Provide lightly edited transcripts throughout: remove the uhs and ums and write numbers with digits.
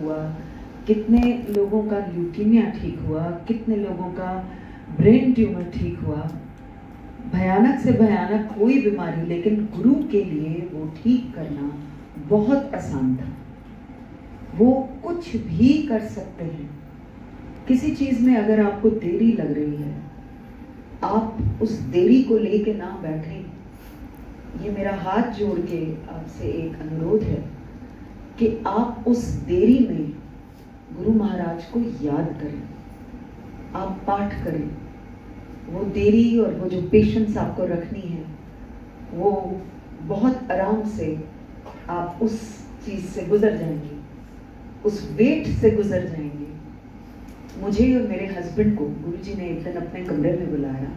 हुआ, कितने लोगों का ल्यूकीमिया ठीक हुआ, कितने लोगों का ब्रेन ट्यूमर ठीक हुआ। भयानक से भयानक कोई बीमारी, लेकिन गुरु के लिए वो ठीक करना बहुत आसान था। वो कुछ भी कर सकते हैं। किसी चीज़ में अगर आपको देरी लग रही है, आप उस देरी को लेके ना बैठें। ये मेरा हाथ जोड़ के आपसे एक अनुरोध है कि आप उस देरी में गुरु महाराज को याद करें, आप पाठ करें। वो देरी और वो जो पेशेंस आपको रखनी है, वो बहुत आराम से आप उस चीज़ से गुजर जाएंगे, उस वेट से गुजर जाएंगे। मुझे और मेरे हस्बैंड को गुरुजी ने एक दिन अपने कमरे में बुलाया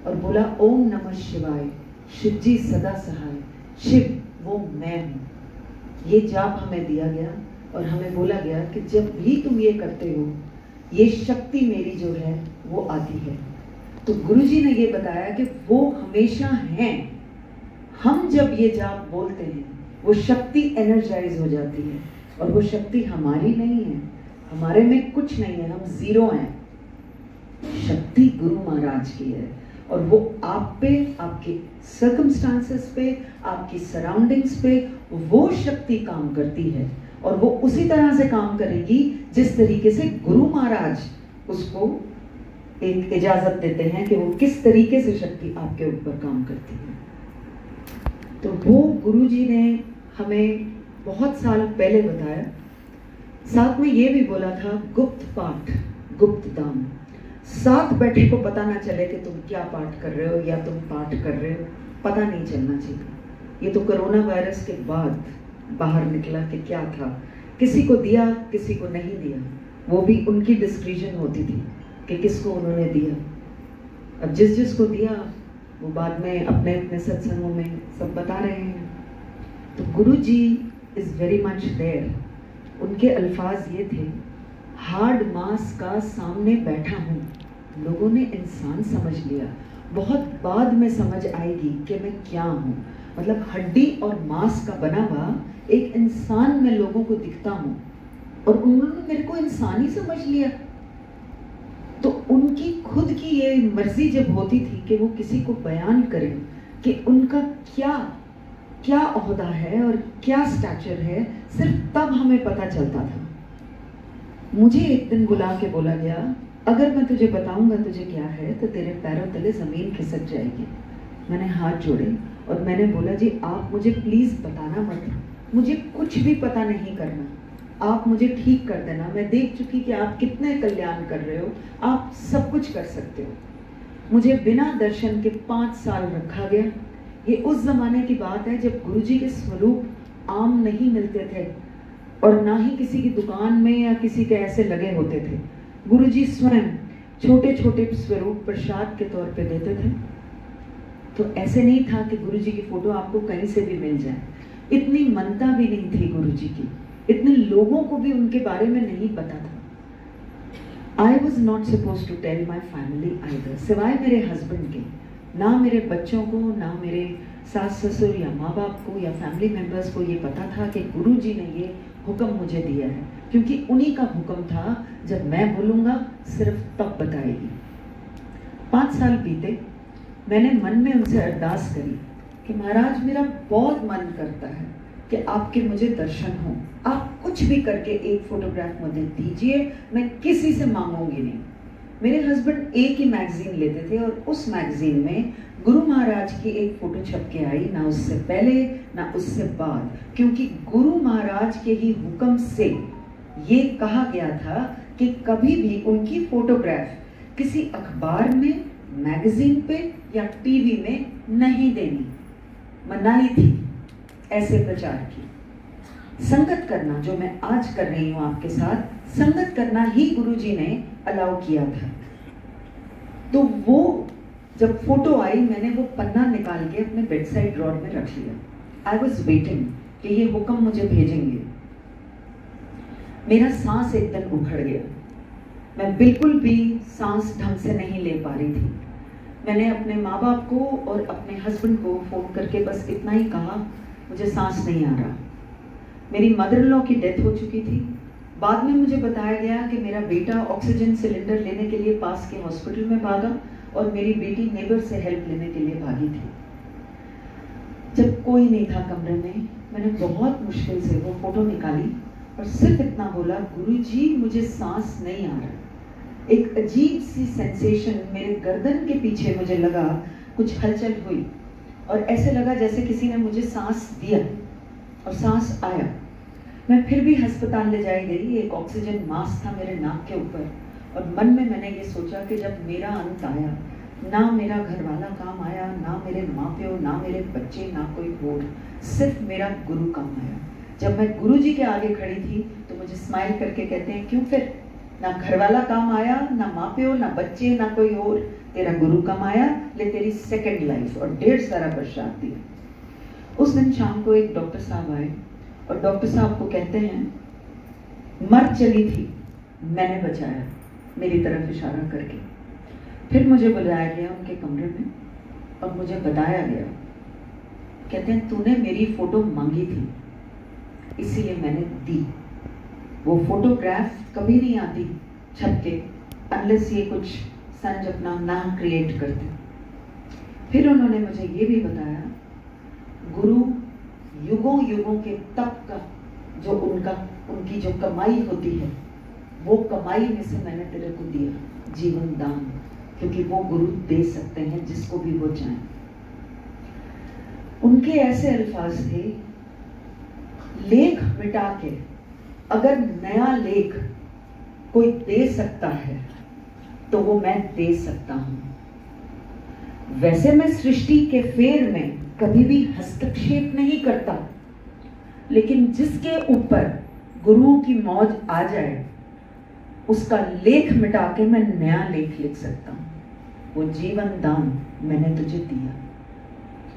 और बोला, ओम नमः शिवाय, शिव जी सदा सहाय, शिव वो मैं हूँ। ये जाप हमें दिया गया और हमें बोला गया कि जब भी तुम ये करते हो, ये शक्ति मेरी जो है वो आती है। तो गुरुजी ने ये बताया कि वो हमेशा हैं। हम जब ये जाप बोलते हैं, वो शक्ति एनर्जाइज हो जाती है और वो शक्ति हमारी नहीं है, हमारे में कुछ नहीं है, हम जीरो हैं। शक्ति गुरु महाराज की है और वो आप पे, आपके सर्कमस्टांसेस पे, आपकी सराउंडिंग्स पे वो शक्ति काम करती है और वो उसी तरह से काम करेगी जिस तरीके से गुरु महाराज उसको एक इजाजत देते हैं कि वो किस तरीके से शक्ति आपके ऊपर काम करती है। तो वो गुरुजी ने हमें बहुत साल पहले बताया। साथ में ये भी बोला था, गुप्त पाठ गुप्त दान। साथ बैठे को पता ना चले कि तुम क्या पाठ कर रहे हो या तुम पाठ कर रहे हो, पता नहीं चलना चाहिए। ये तो कोरोना वायरस के बाद बाहर निकला कि क्या था, किसी को दिया किसी को नहीं दिया, वो भी उनकी डिस्क्रिप्शन होती थी कि किसको उन्होंने दिया। अब जिस जिसको दिया वो बाद में अपने अपने सत्संगों में सब बता रहे हैं। तो गुरु जी इज वेरी मच देयर। उनके अल्फाज ये थे, हार्ड मास का सामने बैठा हूँ, लोगों ने इंसान समझ लिया, बहुत बाद में समझ आएगी कि मैं क्या हूँ। मतलब हड्डी और मांस का बना हुआ एक इंसान में लोगों को दिखता हूँ और उन्होंने मेरे को इंसान ही समझ लिया। तो उनकी खुद की ये मर्जी जब होती थी कि वो किसी को बयान करें कि उनका क्या क्या ओहदा है और क्या स्टैचर है, सिर्फ तब हमें पता चलता था। मुझे एक दिन बुला के बोला गया, अगर मैं तुझे बताऊंगा तुझे क्या है तो तेरे पैरों तले जमीन खिसक जाएगी। मैंने हाथ जोड़े और मैंने बोला, जी आप मुझे प्लीज बताना मत, मुझे कुछ भी पता नहीं करना, आप मुझे ठीक कर देना। मैं देख चुकी कि आप कितने कल्याण कर रहे हो, आप सब कुछ कर सकते हो। मुझे बिना दर्शन के 5 साल रखा गया। ये उस जमाने की बात है जब गुरुजी के स्वरूप आम नहीं मिलते थे और ना ही किसी की दुकान में या किसी के ऐसे लगे होते थे। गुरुजी स्वयं छोटे छोटे स्वरूप प्रसाद के तौर पे देते थे। तो ऐसे नहीं था कि गुरुजी की फोटो आपको कहीं से भी मिल जाए। इतनी मनता भी नहीं थी गुरुजी की, इतने लोगों को भी उनके बारे में नहीं पता था। I was not suppose to tell my family either, सिवाय मेरे हस्बैंड के, ना मेरे बच्चों को, ना मेरे सास ससुर या माँ बाप को या फैमिली मेम्बर्स को ये पता था कि गुरुजी ने ये हुक्म मुझे दिया है, क्योंकि उन्हीं का हुक्म था, जब मैं बोलूँगा सिर्फ तब बताएगी। 5 साल बीते, मैंने मन में उनसे अरदास करी कि महाराज मेरा बहुत मन करता है कि आपके मुझे दर्शन हो, आप कुछ भी करके एक फोटोग्राफ मुझे दीजिए, मैं किसी से मांगूंगी नहीं। मेरे हस्बैंड एक ही मैगजीन लेते थे और उस मैगजीन में गुरु महाराज की एक फोटो छप के आई, ना उससे पहले ना उससे बाद, क्योंकि गुरु महाराज के ही हुक्म से ये कहा गया था कि कभी भी उनकी फोटोग्राफ किसी अखबार में, मैगजीन पे या टीवी में नहीं देनी, मनाही थी ऐसे प्रचार की। संगत करना, जो मैं आज कर रही हूँ आपके साथ, संगत करना ही गुरुजी ने अलाउ किया था। तो वो जब फोटो आई, मैंने वो पन्ना निकाल के अपने बेड साइड ड्रॉर में रख लिया। आई वॉज वेटिंग कि ये हुक्म मुझे भेजेंगे। मेरा सांस एकदम उखड़ गया, मैं बिल्कुल भी सांस ढंग से नहीं ले पा रही थी। मैंने अपने माँ बाप को और अपने हस्बैंड को फोन करके बस इतना ही कहा, मुझे सांस नहीं आ रहा। मेरी मदर इन लॉ की डेथ हो चुकी थी, बाद में मुझे बताया गया कि मेरा बेटा ऑक्सीजन सिलेंडर लेने के लिए पास के हॉस्पिटल में भागा और मेरी बेटी नेबर से हेल्प लेने के लिए भागी थी। जब कोई नहीं था कमरे में, मैंने बहुत मुश्किल से वो फोटो निकाली और सिर्फ इतना बोला, गुरुजी मुझे सांस नहीं आ रहा। एक अजीब सी सेंसेशन मेरे गर्दन के पीछे मुझे लगा, कुछ हलचल हुई और ऐसे लगा जैसे किसी ने मुझे सांस दिया और सांस आया। मैं फिर भी अस्पताल ले जाई गई। एक ऑक्सीजन मास्क था मेरे नाक के ऊपर और मन में मैंने ये सोचा कि जब मेरा अंत आया, ना मेरा घर वाला काम आया, ना मेरे माँ प्यो, ना मेरे बच्चे, ना कोई और, सिर्फ मेरा गुरु काम आया। जब मैं गुरु जी के आगे खड़ी थी तो मुझे स्माइल करके कहते हैं, क्यों फिर? ना घर वाला काम आया, ना माँ प्यो, ना बच्चे, ना कोई और, तेरा गुरु काम आया, ले तेरी सेकंड लाइफ, और ढेर सारा प्रसाद दिया। उस दिन शाम को एक डॉक्टर साहब आए और डॉक्टर साहब को कहते हैं, मर चली थी, मैंने बचाया, मेरी तरफ इशारा करके। फिर मुझे बुलाया गया उनके कमरे में और मुझे बताया गया, कहते हैं तूने मेरी फोटो मांगी थी इसीलिए मैंने दी। वो फोटोग्राफ कभी नहीं आती छप के अनलेस ये कुछ संज अपना नाम क्रिएट करते। फिर उन्होंने मुझे ये भी बताया, गुरु युगों युगों के तप का जो उनकी जो कमाई होती है, वो कमाई में से मैंने तेरे को दिया जीवन दान, क्योंकि वो गुरु दे सकते हैं जिसको भी वो चाहें। उनके ऐसे अल्फाज थे, लेख मिटा के अगर नया लेख कोई दे सकता है तो वो मैं दे सकता हूं। वैसे मैं सृष्टि के फेर में कभी भी हस्तक्षेप नहीं करता, लेकिन जिसके ऊपर गुरु की मौज आ जाए उसका लेख मिटा के मैं नया लेख लिख सकता हूं। वो जीवन दान मैंने तुझे दिया।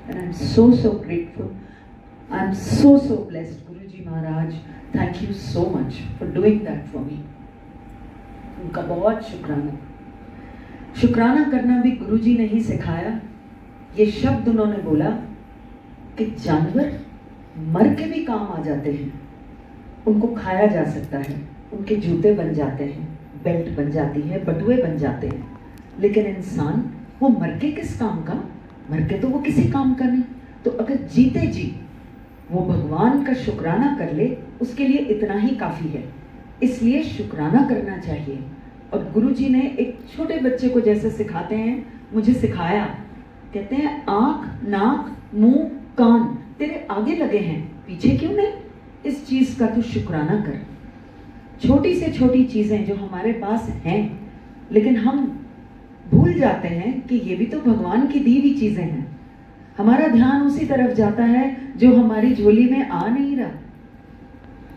And I'm so grateful. I'm so blessed. Guruji Maharaj, thank you so much for doing that for me. उनका बहुत शुक्राना। शुक्राना करना भी गुरुजी ने ही सिखाया। ये शब्द उन्होंने बोला कि जानवर मर के भी काम आ जाते हैं, उनको खाया जा सकता है, उनके जूते बन जाते हैं, बेल्ट बन जाती है, बटुए बन जाते हैं, लेकिन इंसान वो मर के किस काम का? मर के तो वो किसी काम का नहीं। तो अगर जीते जी वो भगवान का शुक्राना कर ले, उसके लिए इतना ही काफी है। इसलिए शुक्राना करना चाहिए। और गुरुजी ने एक छोटे बच्चे को जैसे सिखाते हैं, मुझे सिखाया। कहते हैं आंख, नाक, मुंह, कान तेरे आगे लगे हैं, पीछे क्यों नहीं? इस चीज का तू शुक्राना कर। छोटी से छोटी चीजें जो हमारे पास हैं, लेकिन हम भूल जाते हैं कि ये भी तो भगवान की दी हुई चीजें हैं। हमारा ध्यान उसी तरफ जाता है जो हमारी झोली में आ नहीं रहा,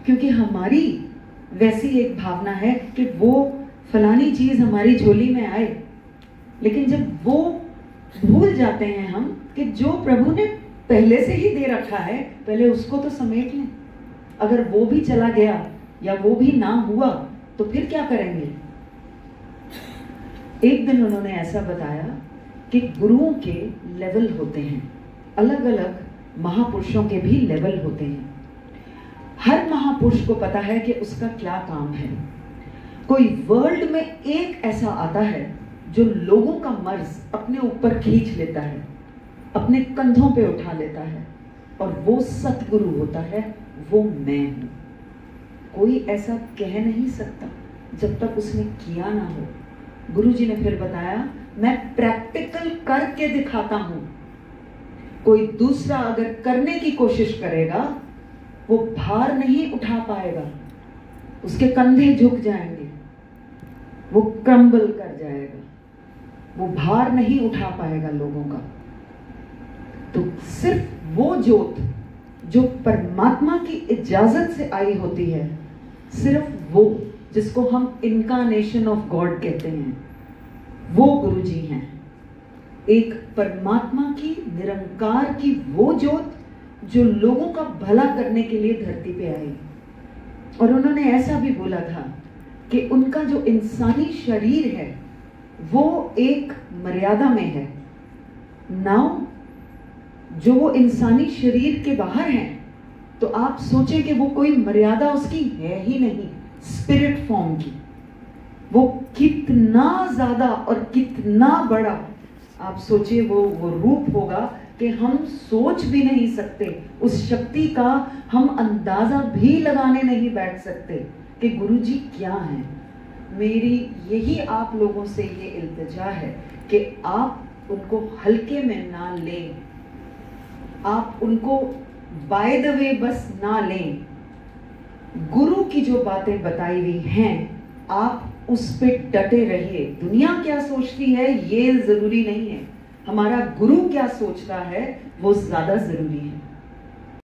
क्योंकि हमारी वैसी एक भावना है कि वो फलानी चीज हमारी झोली में आए। लेकिन जब वो भूल जाते हैं हम कि जो प्रभु ने पहले से ही दे रखा है, पहले उसको तो समेट लें। अगर वो भी चला गया या वो भी ना हुआ तो फिर क्या करेंगे? एक दिन उन्होंने ऐसा बताया कि गुरुओं के लेवल होते हैं, अलग अलग महापुरुषों के भी लेवल होते हैं। हर महापुरुष को पता है कि उसका क्या काम है। कोई वर्ल्ड में एक ऐसा आता है जो लोगों का मर्ज अपने ऊपर खींच लेता है, अपने कंधों पे उठा लेता है, और वो सतगुरु होता है, वो मैं हूं। कोई ऐसा कह नहीं सकता जब तक उसने किया ना हो। गुरुजी ने फिर बताया, मैं प्रैक्टिकल करके दिखाता हूं। कोई दूसरा अगर करने की कोशिश करेगा, वो भार नहीं उठा पाएगा, उसके कंधे झुक जाएंगे, वो क्रम्बल कर जाएगा, वो भार नहीं उठा पाएगा लोगों का। तो सिर्फ वो ज्योत जो परमात्मा की इजाजत से आई होती है, सिर्फ वो जिसको हम इनकारनेशन ऑफ गॉड कहते हैं, वो गुरुजी हैं। एक परमात्मा की, निरंकार की वो ज्योत जो लोगों का भला करने के लिए धरती पे आई। और उन्होंने ऐसा भी बोला था कि उनका जो इंसानी शरीर है वो एक मर्यादा में है। नाउ जो वो इंसानी शरीर के बाहर हैं, तो आप सोचें कि वो कोई मर्यादा उसकी है ही नहीं, स्पिरिट फॉर्म की, वो कितना ज्यादा और कितना बड़ा आप सोचिए वो रूप होगा कि हम सोच भी नहीं सकते। उस शक्ति का हम अंदाजा भी लगाने नहीं बैठ सकते कि गुरुजी क्या है। मेरी यही आप लोगों से ये इल्तिजा है कि आप उनको हल्के में ना लें, आप उनको बाय द वे बस ना लें। गुरु की जो बातें बताई हुई हैं आप उस पे डटे रहिए। दुनिया क्या सोचती है ये जरूरी नहीं है, हमारा गुरु क्या सोचता है वो ज्यादा जरूरी है।